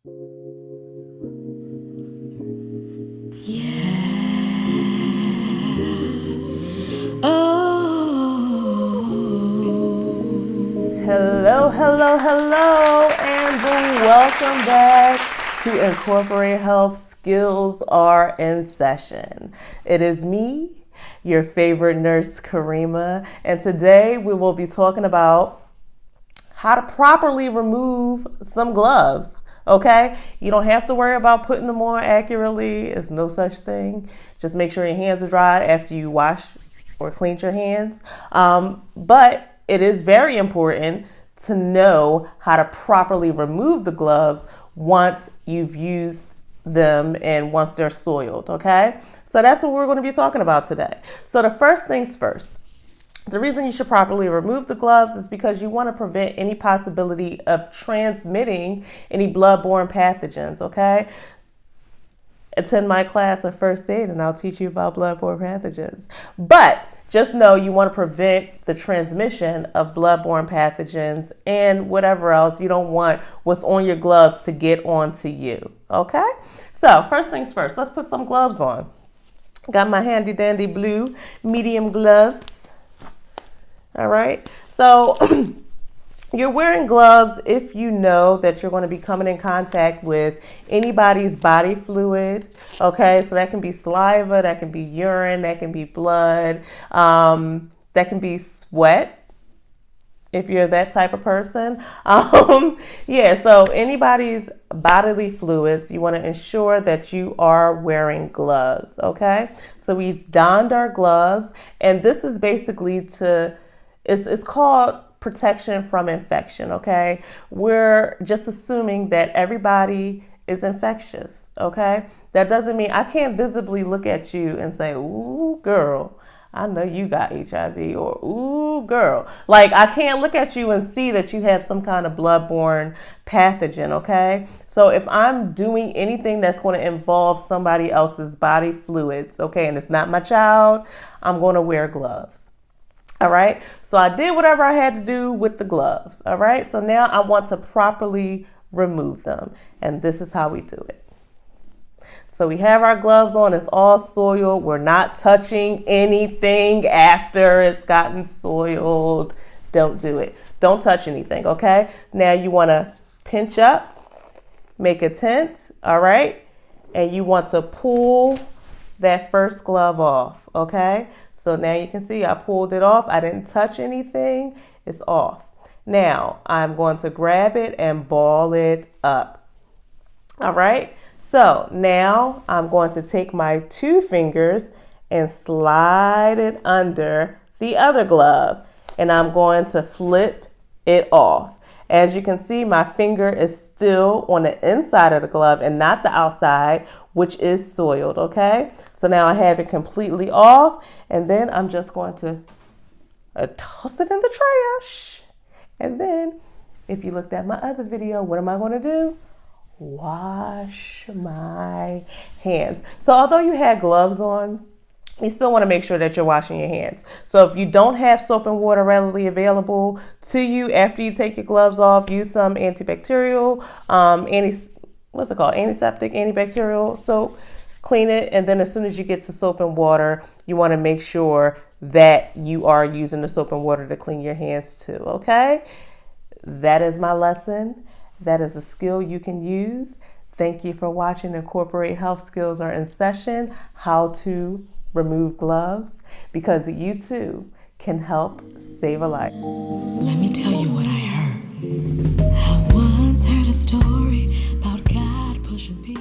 Hello, and welcome back to Incorporate Health Skills Are in Session. It is me, your favorite Nurse Karema, and today we will be talking about how to properly remove some gloves. Okay, you don't have to worry about putting them on accurately. It's no such thing. Just make sure your hands are dry after you wash or clean your hands. But it is very important to know how to properly remove the gloves once you've used them and once they're soiled, okay? So that's what we're going to be talking about today. So the first things first, the reason you should properly remove the gloves is because you want to prevent any possibility of transmitting any bloodborne pathogens, okay? Attend my class of first aid and I'll teach you about bloodborne pathogens. But just know you want to prevent the transmission of bloodborne pathogens and whatever else. You don't want what's on your gloves to get onto you, okay? So first things first, let's put some gloves on. Got my handy dandy blue medium gloves. All right, so you're wearing gloves if you know that you're going to be coming in contact with anybody's body fluid, okay? So that can be saliva, that can be urine, that can be blood, that can be sweat if you're that type of person. So anybody's bodily fluids, you want to ensure that you are wearing gloves, okay? So we've donned our gloves, and this is basically it's called protection from infection, okay? We're just assuming that everybody is infectious, okay? That doesn't mean I can't visibly look at you and say, ooh, girl, I know you got HIV, or ooh, girl. Like, I can't look at you and see that you have some kind of bloodborne pathogen, okay? So if I'm doing anything that's going to involve somebody else's body fluids, okay, and it's not my child, I'm going to wear gloves. All right, so I did whatever I had to do with the gloves. All right, so now I want to properly remove them, and this is how we do it. So we have our gloves on, it's all soiled. We're not touching anything after it's gotten soiled. Don't do it. Don't touch anything, okay? Now you want to pinch up, make a tent, all right? And you want to pull that first glove off, okay? So now you can see I pulled it off. I didn't touch anything. It's off. Now I'm going to grab it and ball it up. All right. So now I'm going to take my two fingers and slide it under the other glove. And I'm going to flip it off. As you can see, my finger is still on the inside of the glove and not the outside, which is soiled, okay? So now I have it completely off, and then I'm just going to toss it in the trash. And then, if you looked at my other video, what am I going to do? Wash my hands. So although you had gloves on, you still want to make sure that you're washing your hands. So if you don't have soap and water readily available to you after you take your gloves off, use some antibacterial, antiseptic, antibacterial soap, clean it. And then as soon as you get to soap and water, you want to make sure that you are using the soap and water to clean your hands too, okay? That is my lesson. That is a skill you can use. Thank you for watching Incorporate Health Skills Are in Session, how to remove gloves, because you too can help save a life. Let me tell you what I heard. I once heard a story about God pushing people.